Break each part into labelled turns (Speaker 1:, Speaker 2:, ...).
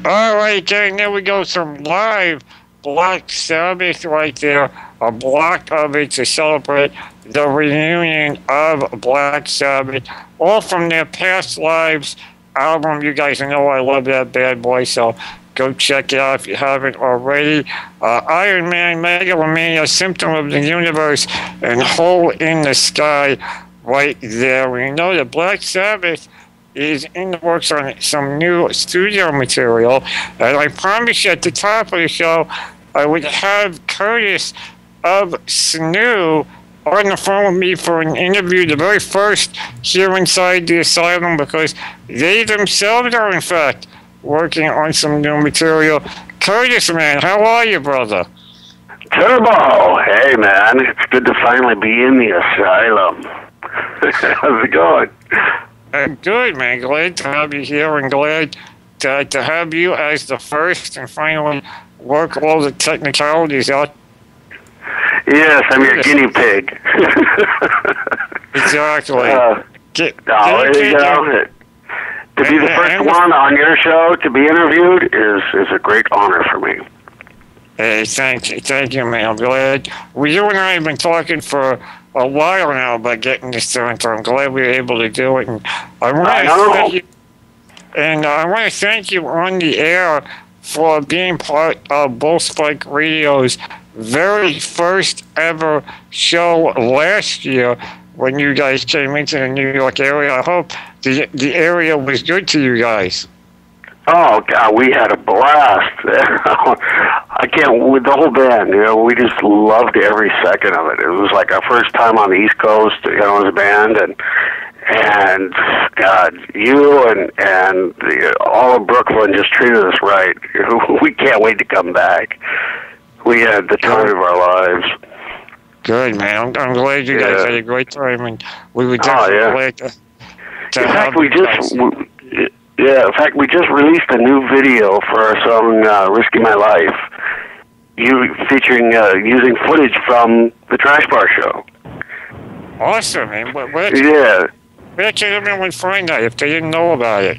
Speaker 1: All right, gang, there we go. Some live Black Sabbath right there. A block of it to celebrate the reunion of Black Sabbath. All from their past lives album. You guys know I love that bad boy, so go check it out if you haven't already. Iron Man, Megalomania, Symptom of the Universe, and Hole in the Sky right there. We know that Black Sabbath is in the works on some new studio material. And I promised you at the top of the show I would have Curtis of SNEW on the phone with me for an interview, the very first here inside the Asylum, because they themselves are, in fact, working on some new material. Curtis, man, how are you, brother?
Speaker 2: Turbo! Hey, man, it's good to finally be in the Asylum. How's it going?
Speaker 1: I'm good, man. Glad to have you here and glad to have you as the first and finally work all the technicalities out.
Speaker 2: Yes, I'm your guinea pig.
Speaker 1: Exactly.
Speaker 2: There you go. To be the first one on your show to be interviewed is a great honor for me.
Speaker 1: Hey, thank you, man. I'm glad. Well, you and I have been talking for a while now about getting this done, so I'm glad we were able to do it. And I want to thank you on the air for being part of Bull Spike Radio's very first ever show last year when you guys came into the New York area. I hope the area was good to you guys.
Speaker 2: Oh, God, we had a blast. I can't, with the whole band, we just loved every second of it. It was like our first time on the East Coast, as a band, and God, you and all of Brooklyn just treated us right. We can't wait to come back. We had the time of our lives.
Speaker 1: Good, man. I'm glad you guys had a great time, and we were definitely glad to have you guys.
Speaker 2: In fact, we just released a new video for our song "Risking My Life," featuring using footage from the Trash Bar show.
Speaker 1: Awesome, man. Where can everyone find that if they didn't know about it?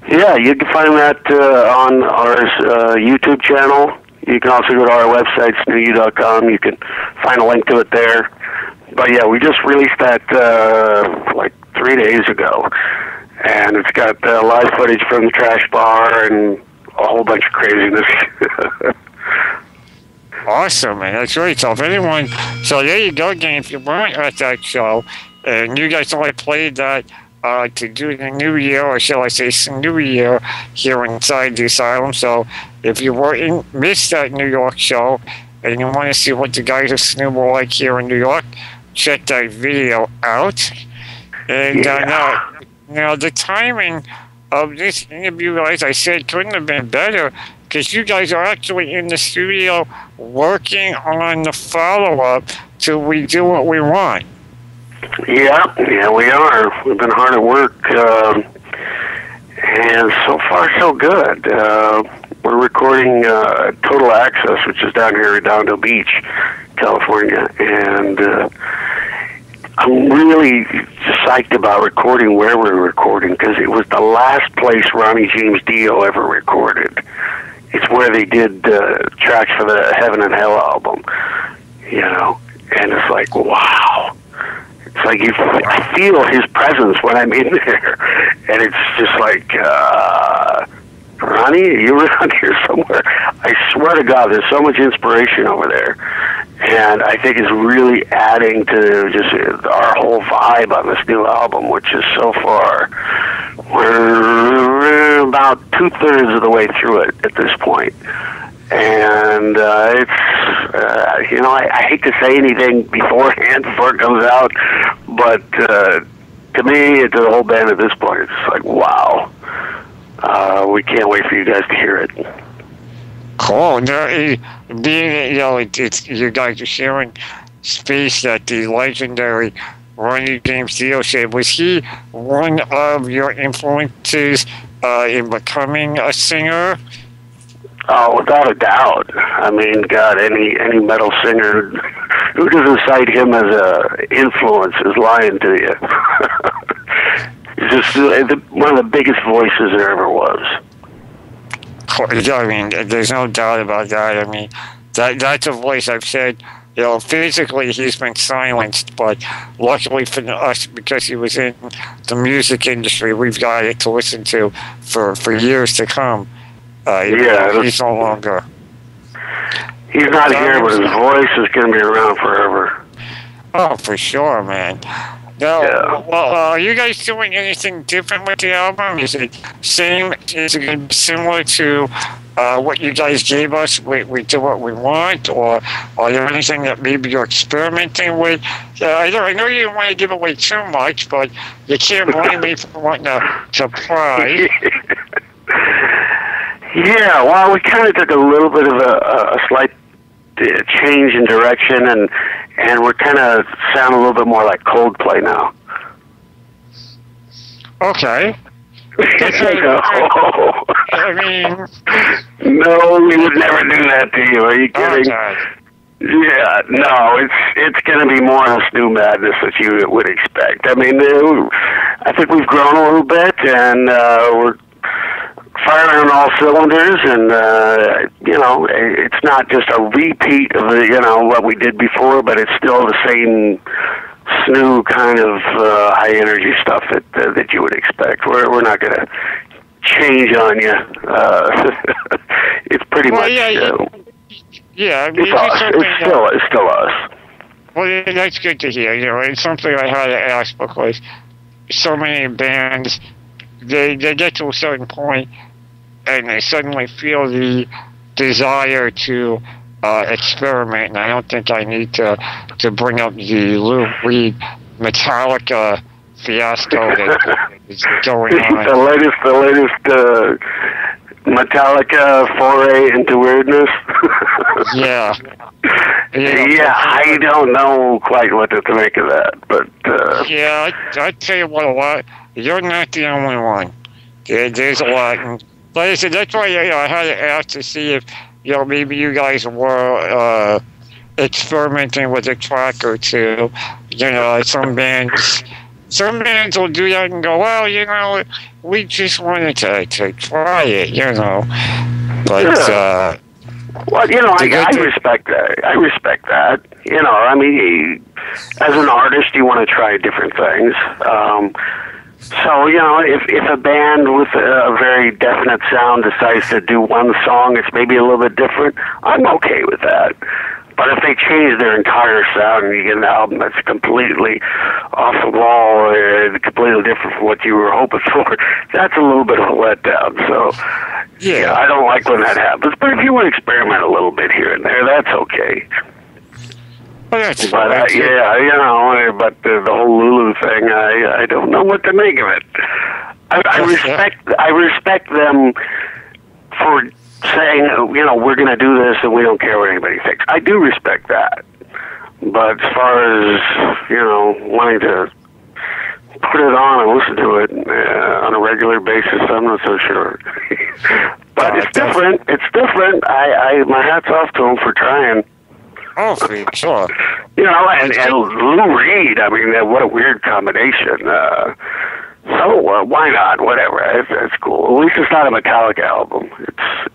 Speaker 2: Yeah, you can find that on our YouTube channel. You can also go to our website, snew.com. You can find a link to it there. But yeah, we just released that like 3 days ago. And it's got live footage from the Trash Bar and a whole bunch of craziness.
Speaker 1: Awesome, man. That's great. So there you go, gang. If you weren't at that show, and you guys only played that to do the New Year, or shall I say New Year, here inside the Asylum. So if you missed that New York show, and you want to see what the guys of SNEW were like here in New York, check that video out. And now, the timing of this interview, as I said, couldn't have been better, because you guys are actually in the studio working on the follow-up to We Do What We Want.
Speaker 2: Yeah, we are. We've been hard at work, and so far so good. We're recording Total Access, which is down here at Redondo Beach, California, and I'm really psyched about recording where we're recording, because it was the last place Ronnie James Dio ever recorded. It's where they did tracks for the Heaven and Hell album, and it's like, wow. It's like I feel his presence when I'm in there, and it's just like, Ronnie, are you around here somewhere? I swear to God, there's so much inspiration over there. And I think it's really adding to just our whole vibe on this new album, which is so far, we're about 2/3 of the way through it at this point. And it's, I hate to say anything beforehand before it comes out, but to me, to the whole band at this point, it's like, wow. We can't wait for you guys to hear it.
Speaker 1: Cool. Now, being it's you guys are sharing space that the legendary Ronnie James Dio said. Was he one of your influences in becoming a singer?
Speaker 2: Oh, without a doubt. I mean, God, any metal singer who doesn't cite him as a influence is lying to you. He's just one of the biggest voices there ever was.
Speaker 1: course, I mean, there's no doubt about that. I mean, that's a voice I've said. You know, physically he's been silenced, but luckily for us, because he was in the music industry, we've got it to listen to for years to come. He's no longer.
Speaker 2: He's not here, but his voice is going to be around forever.
Speaker 1: Oh, for sure, man. Now, well, are you guys doing anything different with the album? Is it same? Is it going to be similar to what you guys gave us? We do what we want, or are there anything that maybe you're experimenting with? I know you don't want to give away too much, but you can't blame me for wanting to pry.
Speaker 2: Yeah, well, we kind of took a little bit of a slight change in direction, and we're kind of sound a little bit more like Coldplay now.
Speaker 1: Okay.
Speaker 2: No.
Speaker 1: I mean...
Speaker 2: No, we would never do that to you. Are you kidding?
Speaker 1: Okay.
Speaker 2: Yeah, no, it's going to be more of this new madness that you would expect. I mean, I think we've grown a little bit, and we're firing on all cylinders, and it's not just a repeat of what we did before, but it's still the same SNEW kind of high energy stuff that you would expect. We're not going to change on you. It's pretty much.
Speaker 1: Yeah, I mean,
Speaker 2: it's still us.
Speaker 1: Well, that's good to hear. It's something I had to ask because so many bands they get to a certain point and they suddenly feel the desire to experiment. And I don't think I need to bring up the Lou Reed Metallica fiasco that is going on.
Speaker 2: The latest Metallica foray into weirdness.
Speaker 1: Yeah.
Speaker 2: I don't know quite what to make of that, but
Speaker 1: yeah, I tell you what, a lot. You're not the only one. There's a lot. And like I said, that's why I had to ask to see if maybe you guys were experimenting with a track or two. Some bands will do that and go, well, we just wanted to try it, But
Speaker 2: well, I respect that. I respect that. I mean, as an artist, you want to try different things. So, if a band with a very definite sound decides to do one song, it's maybe a little bit different, I'm okay with that. But if they change their entire sound and you get an album that's completely off the wall and completely different from what you were hoping for, that's a little bit of a letdown. So, yeah, I don't like when that happens. But if you want to experiment a little bit here and there, that's okay.
Speaker 1: Well, that's
Speaker 2: but but the whole Lulu thing, I don't know what to make of it. I respect them for saying, we're going to do this and we don't care what anybody thinks. I do respect that. But as far as, wanting to put it on and listen to it on a regular basis, I'm not so sure. But it's different. It's different. My hat's off to them for trying.
Speaker 1: Oh, for sure.
Speaker 2: And Lou Reed, I mean, what a weird combination. So why not? Whatever. It's cool. At least it's not a Metallica album.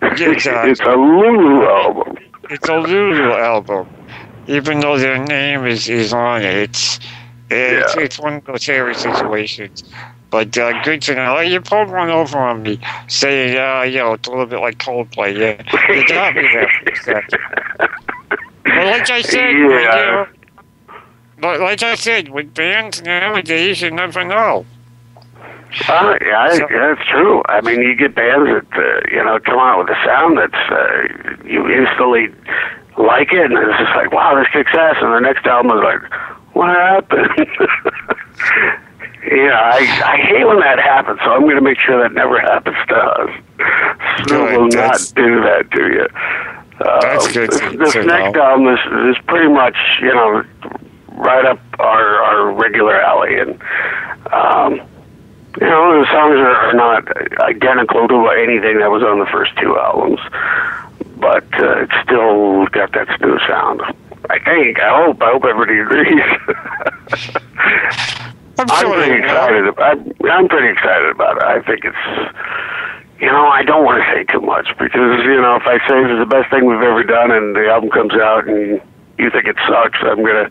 Speaker 2: It's a Lulu album.
Speaker 1: It's a Lulu album. Even though their name is on it, it's one of those hairy situations. But good to know. You pulled one over on me, saying, it's a little bit like Coldplay. Yeah, you got me there for a second. But like I said, with bands nowadays, you never know.
Speaker 2: It's true. I mean, you get bands that come out with a sound that's you instantly like it, and it's just like, wow, this kicks ass. And the next album is like, what happened? I hate when that happens. So I'm going to make sure that never happens to us. SNEW will not do that to you.
Speaker 1: That's good.
Speaker 2: This next album is pretty much right up our regular alley, and the songs are not identical to anything that was on the first two albums, but it's still got that SNEW sound. I think. I hope everybody agrees. I'm pretty excited about it. I think it's, I don't want to say too much because, if I say this is the best thing we've ever done and the album comes out and you think it sucks, I'm going to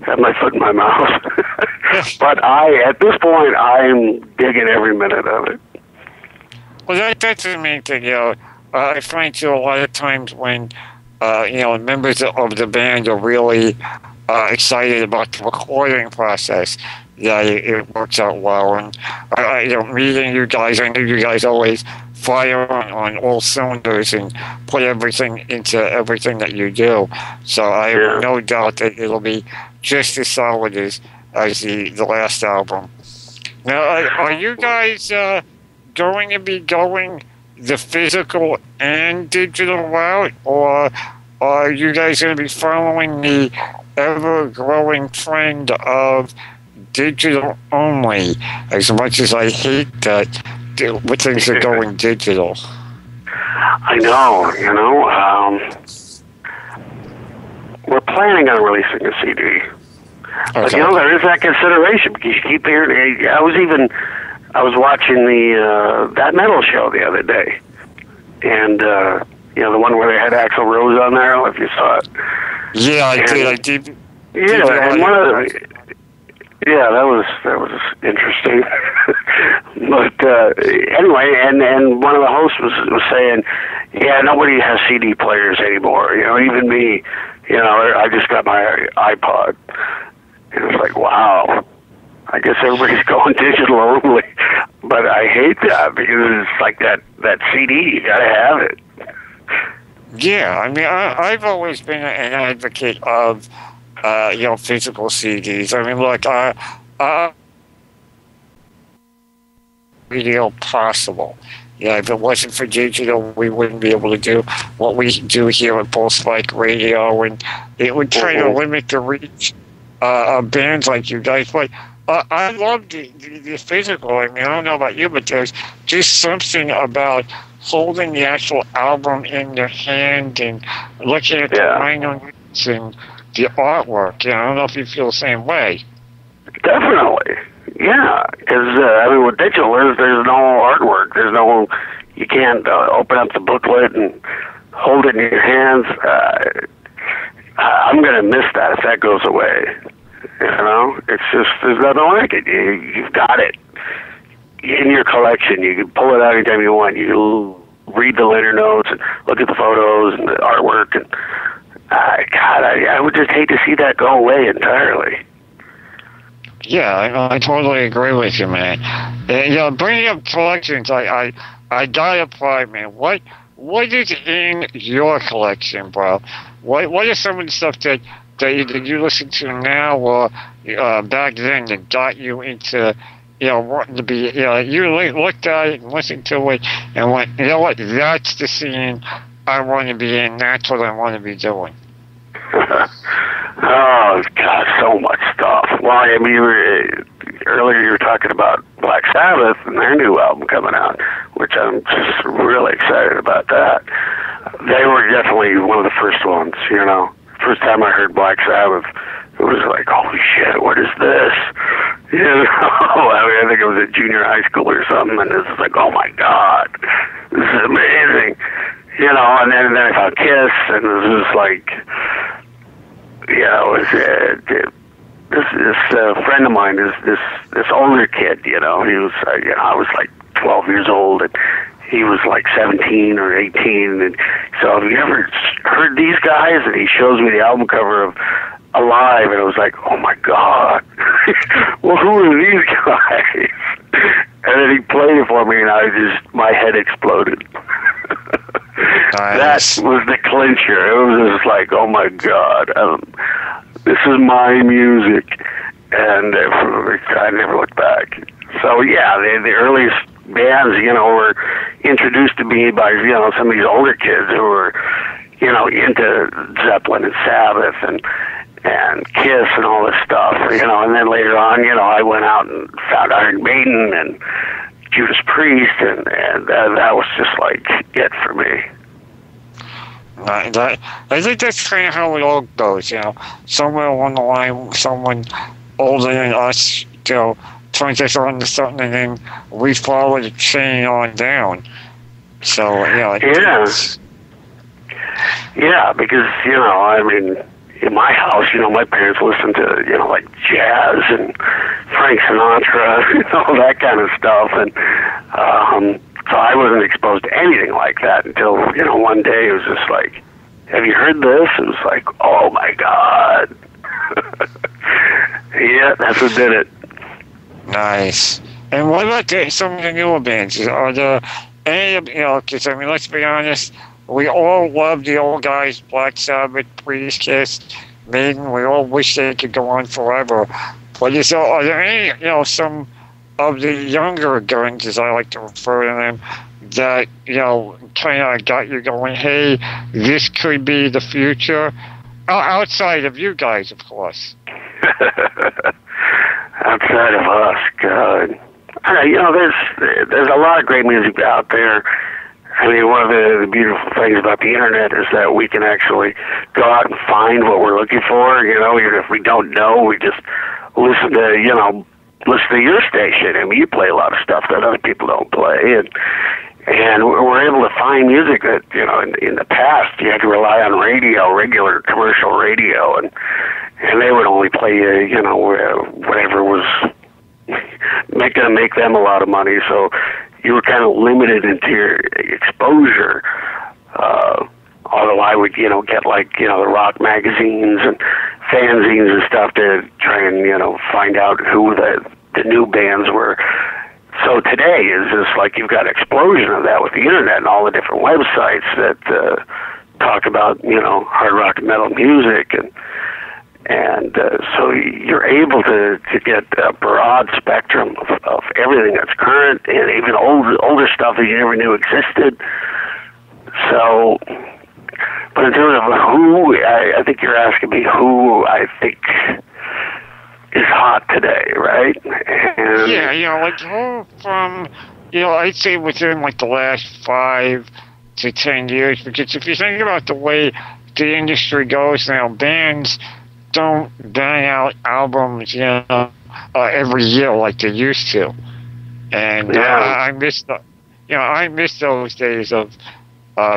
Speaker 2: have my foot in my mouth. But at this point, I'm digging every minute of it.
Speaker 1: Well, that's the main thing, I find too a lot of times when, members of the band are really excited about the recording process, it works out well. And meeting you guys, I know you guys always fire on all cylinders and put everything into everything that you do. So I have no doubt that it'll be just as solid as the last album. Now, are you guys going to be going the physical and digital route, or are you guys going to be following the ever-growing trend of digital only? As much as I hate that, things are going digital.
Speaker 2: I know, we're planning on releasing a CD. Okay. But, there is that consideration because you keep hearing, I was watching the That Metal show the other day. And, the one where they had Axl Rose on there, I don't know if you saw it.
Speaker 1: Yeah, I did.
Speaker 2: Yeah, and one of the... Yeah, that was interesting. But anyway, and one of the hosts was saying, yeah, nobody has CD players anymore. Even me. I just got my iPod. And it was like, wow. I guess everybody's going digital only. But I hate that because it's like that CD. You got to have it.
Speaker 1: Yeah, I mean, I've always been an advocate of physical CDs. I mean, look, video possible. If it wasn't for digital, we wouldn't be able to do what we do here at Bull Spike Radio, and it would try to limit the reach of bands like you guys. But I love the physical. I mean, I don't know about you, but there's just something about holding the actual album in your hand and looking at the liner notes and the artwork. I don't know if you feel the same way.
Speaker 2: Definitely. Yeah, because, with digital, there's no artwork. You can't open up the booklet and hold it in your hands. I'm going to miss that if that goes away. It's just, there's nothing like it. You've got it in your collection. You can pull it out anytime you want. You read the liner notes and look at the photos and the artwork. And I would just hate to see that go away entirely.
Speaker 1: Yeah, I totally agree with you, man. And, bringing up collections, I gotta apply, man. What is in your collection, bro? What are some of the stuff that you listen to now or back then that got you into wanting to be, you looked at it and listened to it and went, you know what, that's the scene I want to be in. That's what I want to be doing.
Speaker 2: Oh, God, so much stuff. Well, I mean, earlier you were talking about Black Sabbath and their new album coming out, which I'm just really excited about that. They were definitely one of the first ones, First time I heard Black Sabbath, it was like, holy shit, what is this? I think it was a junior high school or something, and it's like, oh my God, this is amazing. And then I found Kiss, and it was just like, this friend of mine is this older kid, he was, I was like 12 years old, and he was like 17 or 18, and so have you ever heard these guys? And he shows me the album cover of Alive, and it was like, oh my God, well, who are these guys? And then he played it for me, and my head exploded. Nice. That was the clincher. It was just like, oh my God, this is my music, and I never looked back. So yeah, the earliest bands, were introduced to me by, some of these older kids who were, into Zeppelin and Sabbath and Kiss and all this stuff, and then later on, I went out and found Iron Maiden and Judas Priest, and that was just like it for me.
Speaker 1: I think that's kind of how it all goes, Somewhere along the line, someone older than us, turns us on to something, and then we follow the chain on down. So, you know,
Speaker 2: yeah, because, you know, I mean, in my house, you know, my parents listened to, you know, like jazz and Frank Sinatra and all that kind of stuff. And so I wasn't exposed to anything like that until, you know, one day it was just like, have you heard this? It was like, oh, my God. Yeah, that's what did it.
Speaker 1: Nice. And what about some of the newer bands? Are there any, you know, because, I mean, let's be honest, we all love the old guys, Black Sabbath, Priest, Kiss, Maiden. We all wish they could go on forever. But are there any, you know, some of the younger guns, as I like to refer to them, that, you know, kind of got you going, hey, this could be the future? Outside of you guys, of course.
Speaker 2: Outside of us, God. You know, there's a lot of great music out there. I mean, one of the beautiful things about the internet is that we can actually go out and find what we're looking for. You know, even if we don't know, we just listen to your station. I mean, you play a lot of stuff that other people don't play, and we're able to find music that, you know, in the past you had to rely on radio, regular commercial radio, and they would only play you know, whatever was going to make them a lot of money. So you were kind of limited into your exposure. Although I would, you know, get like, you know, the rock magazines and fanzines and stuff to try and, you know, find out who the new bands were. So today is just like you've got an explosion of that with the internet and all the different websites that talk about, you know, hard rock and metal music, and so you're able to get a broad spectrum of everything that's current and even older stuff that you never knew existed. So, but in terms of who, I think you're asking me who I think is hot today, right? And
Speaker 1: yeah, you know, like who from, you know, I'd say within like the last 5 to 10 years, because if you think about the way the industry goes now, bands don't bang out albums, you know, every year like they used to, and I miss those days of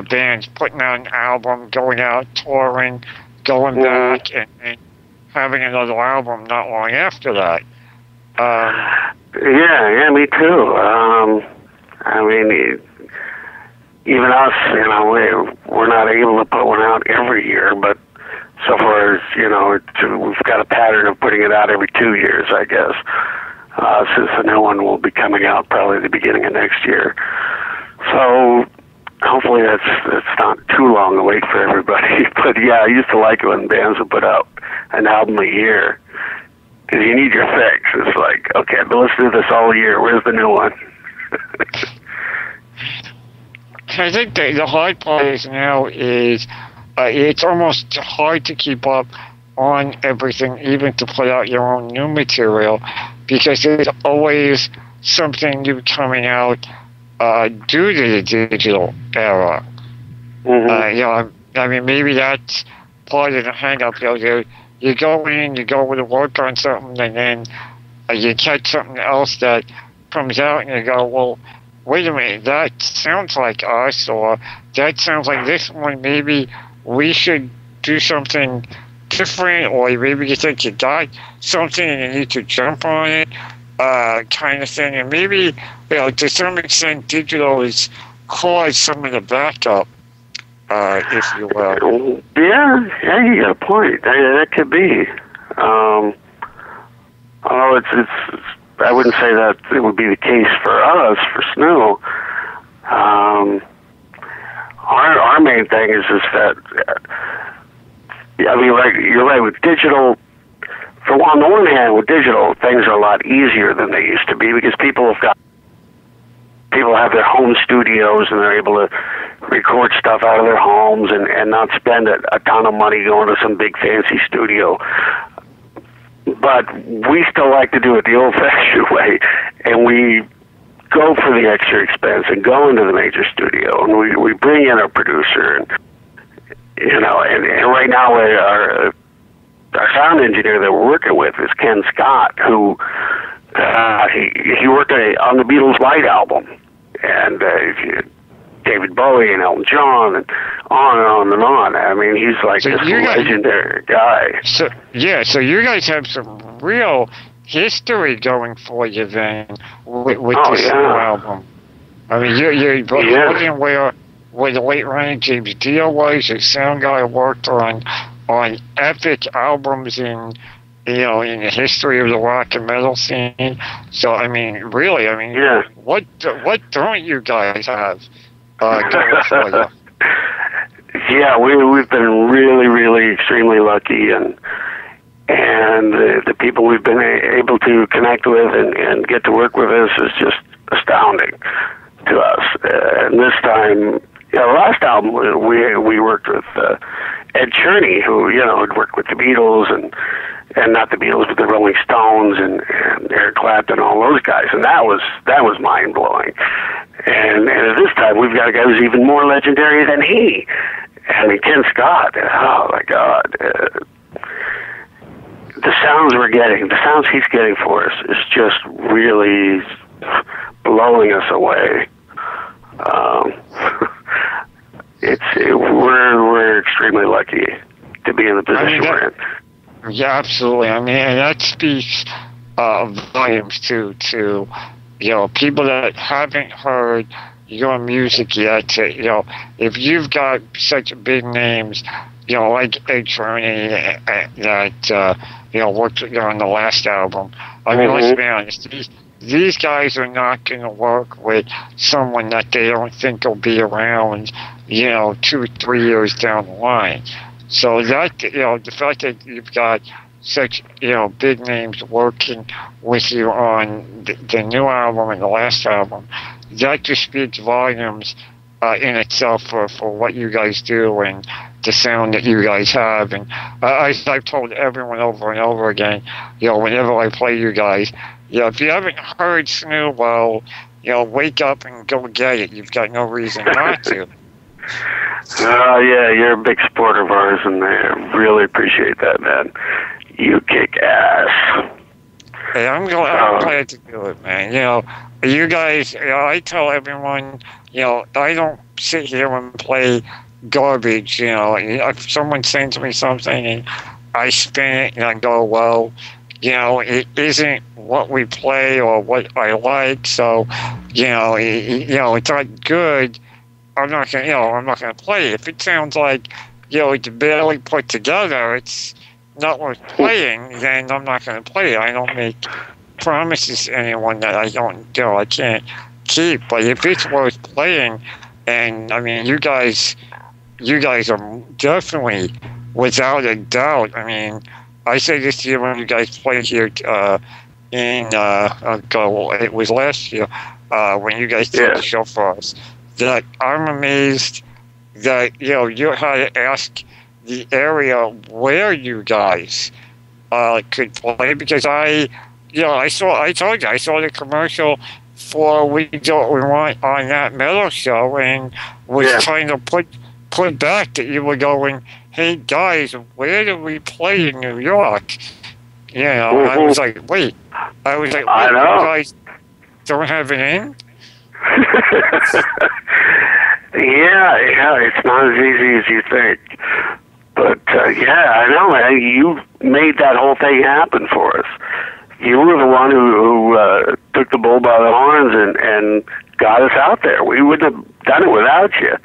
Speaker 1: bands putting out an album, going out touring, going back, and having another album not long after that.
Speaker 2: Yeah, me too. I mean, even us, you know, we're not able to put one out every year, but so far as, you know, we've got a pattern of putting it out every 2 years, I guess, since the new one will be coming out probably at the beginning of next year. So hopefully that's not too long a wait for everybody. But yeah, I used to like it when bands would put out an album a year, because you need your fix. It's like, okay, but let's do this all year. Where's the new one?
Speaker 1: I think the hard part is now is it's almost hard to keep up on everything, even to put out your own new material, because there's always something new coming out due to the digital era.
Speaker 2: Mm-hmm.
Speaker 1: You know, I mean, maybe that's part of the hang-up. You know, you go in, you go to work on something, and then you catch something else that comes out, and you go, well, wait a minute, that sounds like us, or that sounds like this one. Maybe we should do something different, or maybe you think you got something and you need to jump on it, kind of thing. And maybe, you know, to some extent, digital has caused some of the backup, if you will.
Speaker 2: Yeah, you got a point. That could be. Although it's I wouldn't say that it would be the case for us, for SNEW. Our main thing is just that, I mean, like, you're right, with digital, on the one hand, with digital, things are a lot easier than they used to be, because people have their home studios and they're able to record stuff out of their homes and not spend a ton of money going to some big fancy studio. But we still like to do it the old-fashioned way, and we go for the extra expense and go into the major studio, and we bring in our producer, and you know, and right now our sound engineer that we're working with is Ken Scott, who he worked on the Beatles' White Album, and if you David Bowie and Elton John and on and on and on. I mean, he's like this legendary guy.
Speaker 1: So you guys have some real history going for you then with this new album. I mean, you're looking where the late Ronnie James Dio was, the sound guy worked on epic albums in the history of the rock and metal scene. So I mean, really, what don't you guys have going for you?
Speaker 2: Yeah, we've been really, really extremely lucky, and the people we've been able to connect with and get to work with us is just astounding to us. And this time, the last album we worked with Ed Cherney, who had worked with the Beatles and not the Beatles, but the Rolling Stones and Eric Clapton, all those guys, and that was mind blowing. And at this time, we've got a guy who's even more legendary than he. I mean, Ken Scott. Oh my God. The sounds he's getting for us is just really blowing us away. We're extremely lucky to be in the position we're in.
Speaker 1: Yeah, absolutely. I mean, and that speaks volumes to people that haven't heard your music yet. If you've got such big names, like Ed Cherney that worked on the last album. I mean, let's be honest. These guys are not going to work with someone that they don't think will be around, 2-3 years down the line. So that, the fact that you've got such, big names working with you on the new album and the last album, that just speaks volumes in itself for what you guys do and the sound that you guys have. And as I've told everyone over and over again, whenever I play you guys, if you haven't heard SNEW, well, wake up and go get it. You've got no reason not to.
Speaker 2: Yeah, you're a big supporter of ours, and I really appreciate that, man. You kick ass.
Speaker 1: Hey, I'm glad to do it, man. You guys, I tell everyone, I don't sit here and play garbage. If someone sends me something and I spin it and I go, well, it isn't what we play or what I like, so it's not good. I'm not gonna play it. If it sounds like it's barely put together, it's not worth playing, then I'm not gonna play it. I don't make promises to anyone that I can't keep. But if it's worth playing, and I mean, you guys are definitely, without a doubt. I mean, I say this to you when you guys played here it was last year when you guys did the show for us, that I'm amazed that you had to ask the area where you guys could play, because I told you I saw the commercial for We Do What We Want on that metal show and was trying to put back that you were going, hey guys, where do we play in New York? I was like, wait,
Speaker 2: I know.
Speaker 1: You guys don't have it in?
Speaker 2: Yeah, it's not as easy as you think. But, I know, man, you made that whole thing happen for us. You were the one who took the bull by the horns and got us out there. We wouldn't have done it without you.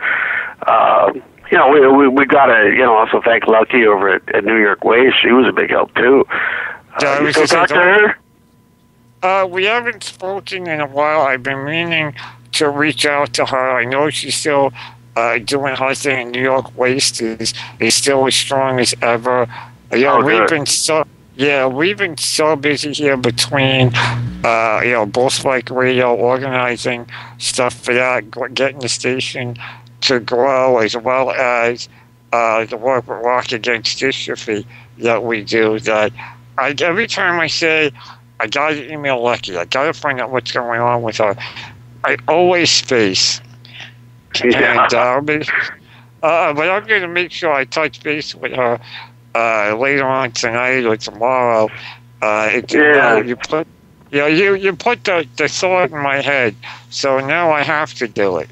Speaker 2: We got to, also thank Lucky over at New York Waste. She was a big help, too. You still talk to her?
Speaker 1: We haven't spoken in a while. I've been meaning to reach out to her. I know she's still doing her thing in New York. Waste is still as strong as ever. We've been so busy here between Bull Spike Radio, organizing stuff for that, getting the station to grow, as well as the work with Rock Against Dystrophy that we do. That every time I say I gotta email Lucky, I gotta find out what's going on with her, I always space.
Speaker 2: Yeah.
Speaker 1: And, but I'm going to make sure I touch base with her later on tonight or tomorrow. You put the thought in my head, so now I have to do it.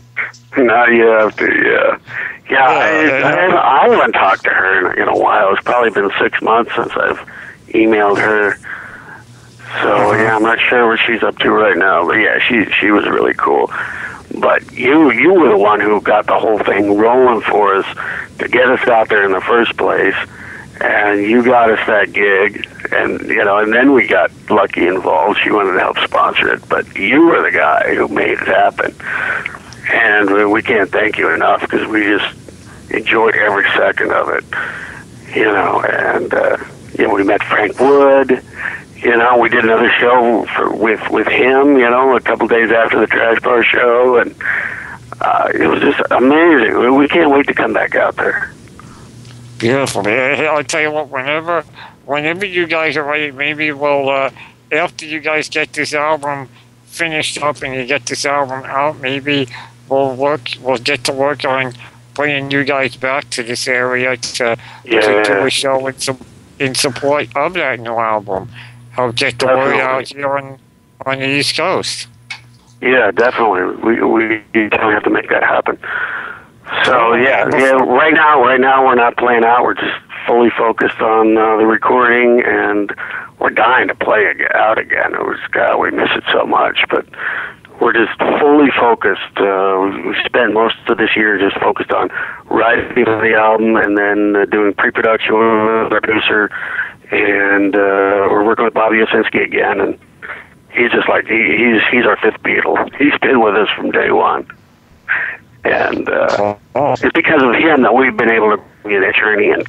Speaker 2: Now you have to, yeah. I haven't talked to her in a while. It's probably been 6 months since I've emailed her. So, yeah, I'm not sure what she's up to right now. But, yeah, she was really cool. But you were the one who got the whole thing rolling for us to get us out there in the first place. And you got us that gig. And, and then we got Lucky involved. She wanted to help sponsor it. But you were the guy who made it happen. And we can't thank you enough because we just enjoyed every second of it, and, we met Frank Wood, we did another show with him, a couple days after the Trash Bar show, and it was just amazing. We can't wait to come back out there.
Speaker 1: Beautiful, man. Hey, I'll tell you what, whenever you guys are ready, maybe we'll, after you guys get this album finished up and you get this album out, maybe we'll get to work on bringing you guys back to this area to do a show in support of that new album. Help get the word out here on the East Coast.
Speaker 2: Yeah, definitely. We definitely have to make that happen. So right now we're not playing out. We're just fully focused on the recording, and we're dying to play out again. We miss it so much, but we're just fully focused. We spent most of this year just focused on writing the album and then doing pre-production with our producer. And we're working with Bobby Osinski again, and he's just like he's our fifth Beatle. He's been with us from day one, and it's because of him that we've been able to get a journey and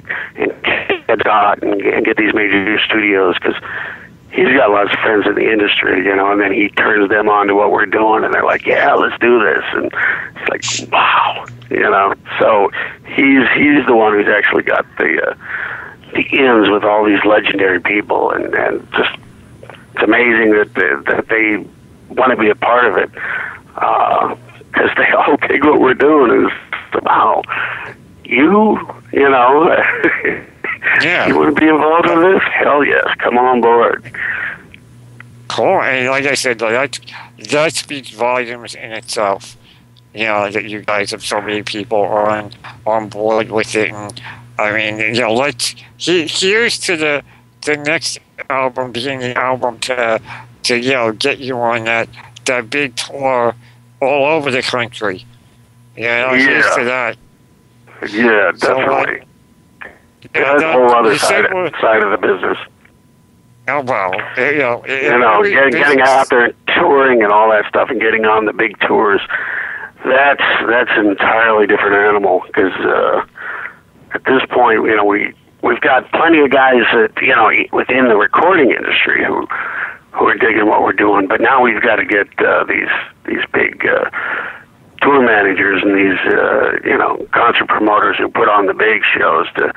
Speaker 2: get these major studios, because he's got lots of friends in the industry, and then he turns them on to what we're doing, and they're like, yeah, let's do this. And it's like, wow, So he's the one who's actually got the ends with all these legendary people, and just it's amazing that they want to be a part of it, because they all think what we're doing is, wow, you
Speaker 1: yeah.
Speaker 2: You want to be involved in this? Hell yes, come on board.
Speaker 1: Cool. And like I said, that speaks volumes in itself. That you guys have so many people on board with it. And I mean, here's to the next album being the album to get you on that big tour all over the country. Here's to that.
Speaker 2: Yeah, definitely. That's a whole other side of the business.
Speaker 1: Oh, well,
Speaker 2: getting out there and touring and all that stuff, and getting on the big tours, that's an entirely different animal, because at this point, we've got plenty of guys that, within the recording industry who are digging what we're doing, but now we've got to get these big tour managers and these concert promoters who put on the big shows to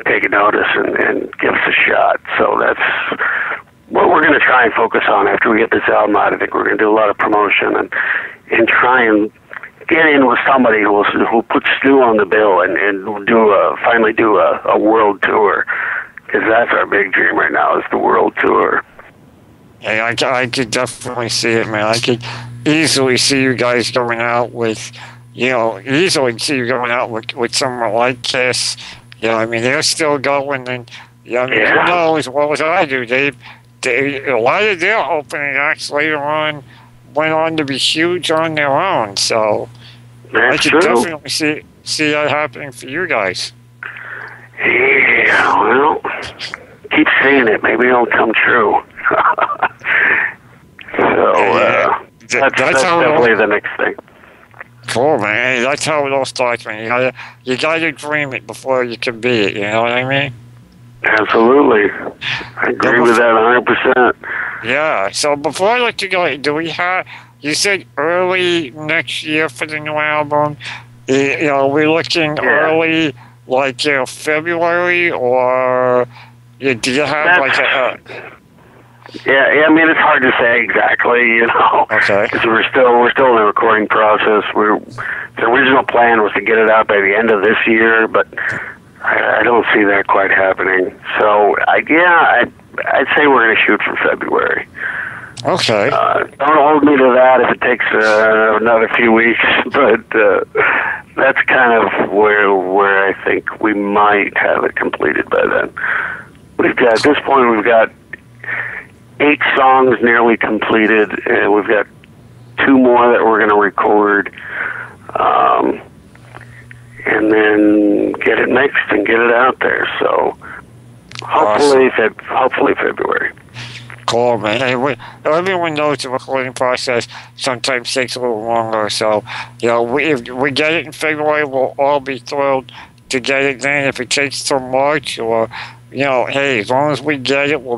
Speaker 2: take a notice and give us a shot. So that's what we're going to try and focus on after we get this album out. I think we're going to do a lot of promotion and try and get in with somebody who puts SNEW on the bill and finally do a world tour, because that's our big dream right now, is the world tour.
Speaker 1: Yeah, I could definitely see it, man. I could easily see you guys going out with, with someone like Kiss. I mean, they're still going, and who knows as well as I do. They a lot of their opening acts later on went on to be huge on their own. So I could definitely see that happening for you guys.
Speaker 2: Yeah, well, keep saying it. Maybe it'll come true. That's definitely the next thing.
Speaker 1: Cool, man. Hey, that's how it all starts, man. You gotta dream it before you can be it. You know what I mean?
Speaker 2: Absolutely. I agree with that 100%.
Speaker 1: Yeah. So before I let you go, you said early next year for the new album. We're looking early, February, or do you have
Speaker 2: Yeah, I mean, it's hard to say exactly,
Speaker 1: Okay.
Speaker 2: Because we're still in the recording process. The original plan was to get it out by the end of this year, but I don't see that quite happening. So, I'd say we're going to shoot for February.
Speaker 1: Okay.
Speaker 2: Don't hold me to that if it takes another few weeks, but that's kind of where I think we might have it completed by then. At this point, we've got 8 songs nearly completed, and we've got 2 more that we're going to record, and then get it mixed and get it out there. So hopefully, hopefully February.
Speaker 1: Cool, man. Hey, everyone knows the recording process sometimes takes a little longer. So, if we get it in February, we'll all be thrilled to get it then. If it takes till March, or hey, as long as we get it, we'll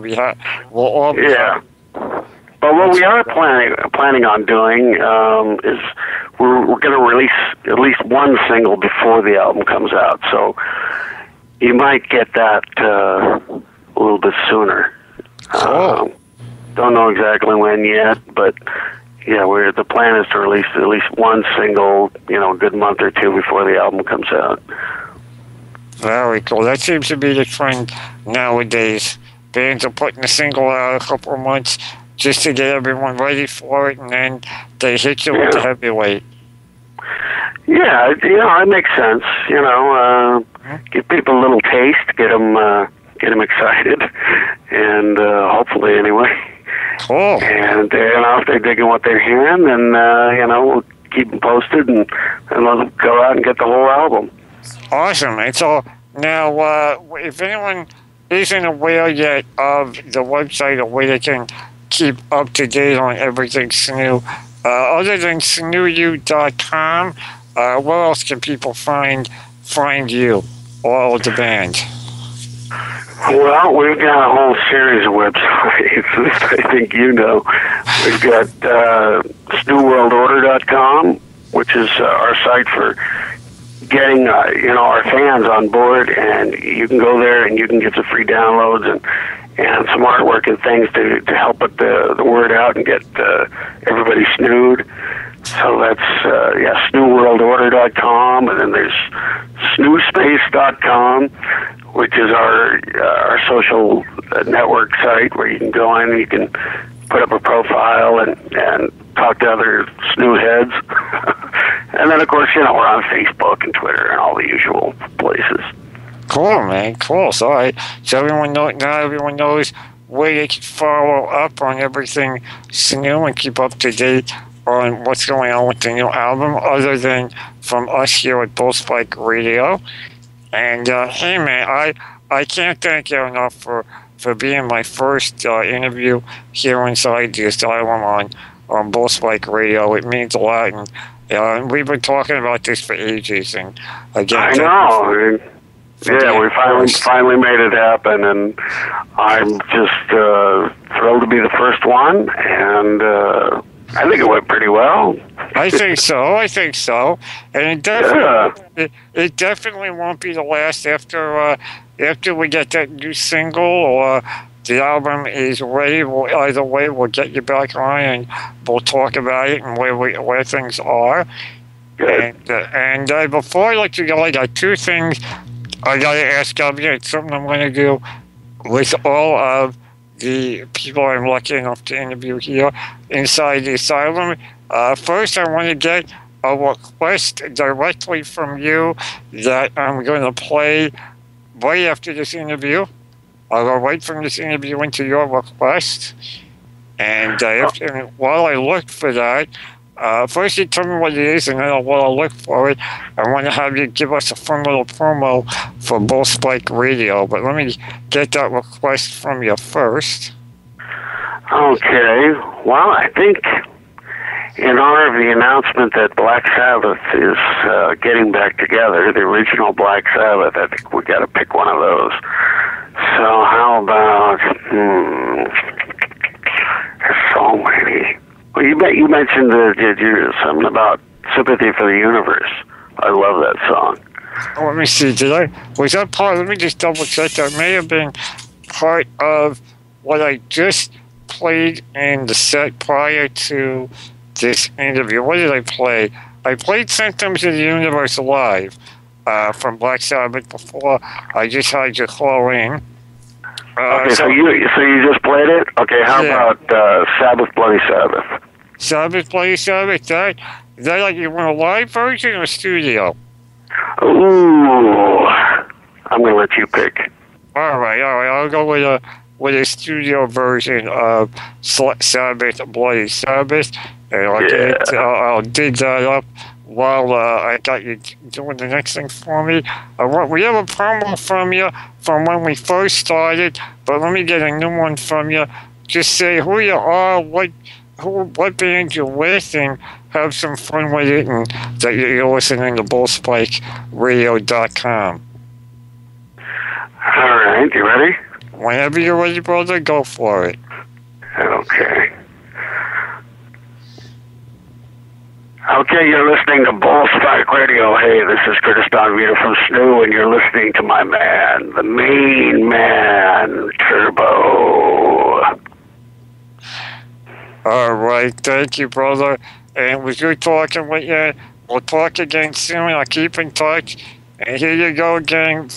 Speaker 1: all be happy.
Speaker 2: But what we are planning on doing is we're going to release at least one single before the album comes out. So you might get that a little bit sooner.
Speaker 1: Cool.
Speaker 2: Don't know exactly when yet, but the plan is to release at least one single, a good month or 2 before the album comes out.
Speaker 1: Very cool. That seems to be the trend nowadays. Bands are putting a single out a couple of months just to get everyone ready for it, and then they hit you with the heavyweight.
Speaker 2: Yeah, it makes sense. Give people a little taste, get them excited, and hopefully anyway.
Speaker 1: Cool.
Speaker 2: And if they're digging what they're hearing, then we'll keep them posted and let them go out and get the whole album.
Speaker 1: Awesome. And so now, if anyone isn't aware yet of the website or where they can keep up to date on everything SNEW, other than SNEWU.com, where else can people find you, all of the band?
Speaker 2: Well, we've got a whole series of websites. I think We've got SNEWWorldOrder.com, which is our site for getting our fans on board, and you can go there and you can get some free downloads and some artwork and things to help put the word out and get everybody snewed. So that's SNEWWorldOrder.com, and then there's SNEWspace.com, which is our social network site where you can go in and you can put up a profile and talk to other SNEW heads. And then, of course, we're on Facebook and Twitter and all the usual places.
Speaker 1: Cool, man. Cool. So everyone knows where they can follow up on everything SNEW and keep up to date on what's going on with the new album, other than from us here at Bull Spike Radio. And hey, man, I can't thank you enough for being my first interview here inside the Asylum on Bull Spike Radio. It means a lot, and we've been talking about this for ages. And again,
Speaker 2: I know. We finally made it happen, and I'm just thrilled to be the first one, and I think it went pretty well.
Speaker 1: I think so. And it definitely won't be the last after we get that new single or the album is ready. Either way, we'll get you back on and we'll talk about it and where things are.
Speaker 2: Good.
Speaker 1: And before I let you go, I got 2 things I got to ask of you. It's something I'm going to do with all of the people I'm lucky enough to interview here inside the Asylum. First, I want to get a request directly from you that I'm going to play right after this interview. I'll go right from this interview into your request. And while I look for that, first you tell me what it is, and then while I look for it, I want to have you give us a fun little promo for Bull Spike Radio. But let me get that request from you first.
Speaker 2: Okay. Well, I think in honor of the announcement that Black Sabbath is getting back together, the original Black Sabbath, I think we got to pick one of those. So how about there's so many. Well, you mentioned something about Sympathy for the Universe. I love that song.
Speaker 1: Oh, let me see. Was that part? Let me just double check. That may have been part of what I just played in the set prior to this interview. What did I play? I played Symptoms of the Universe Live from Black Sabbath before I just had you call in.
Speaker 2: Okay, so you just played it? Okay, how about Sabbath, Bloody Sabbath?
Speaker 1: Sabbath, Bloody Sabbath. Is that like you want a live version or studio?
Speaker 2: Ooh, I'm gonna let you pick.
Speaker 1: All right. I'll go with a studio version of Sabbath, Bloody Sabbath, and I'll dig that up while I got you doing the next thing for me. We have a promo from you from when we first started, but let me get a new one from you. Just say who you are, what band you're with, and have some fun with it, and that you're listening to BullSpikeRadio.com.
Speaker 2: All right, you ready?
Speaker 1: Whenever you're ready, brother, go for it.
Speaker 2: Okay. Okay, you're listening to Bull Spike Radio. Hey, this is Curtis Don Vito from SNEW, and you're listening to my man, the main man, Turbo.
Speaker 1: All right, thank you, brother. And it was good talking with you. We'll talk again soon. I'll keep in touch. And here you go again.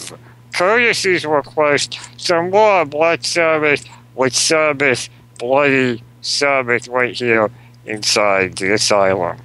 Speaker 1: Courtesy's request, some more Black Sabbath with Sabbath, Bloody Sabbath right here inside the Asylum.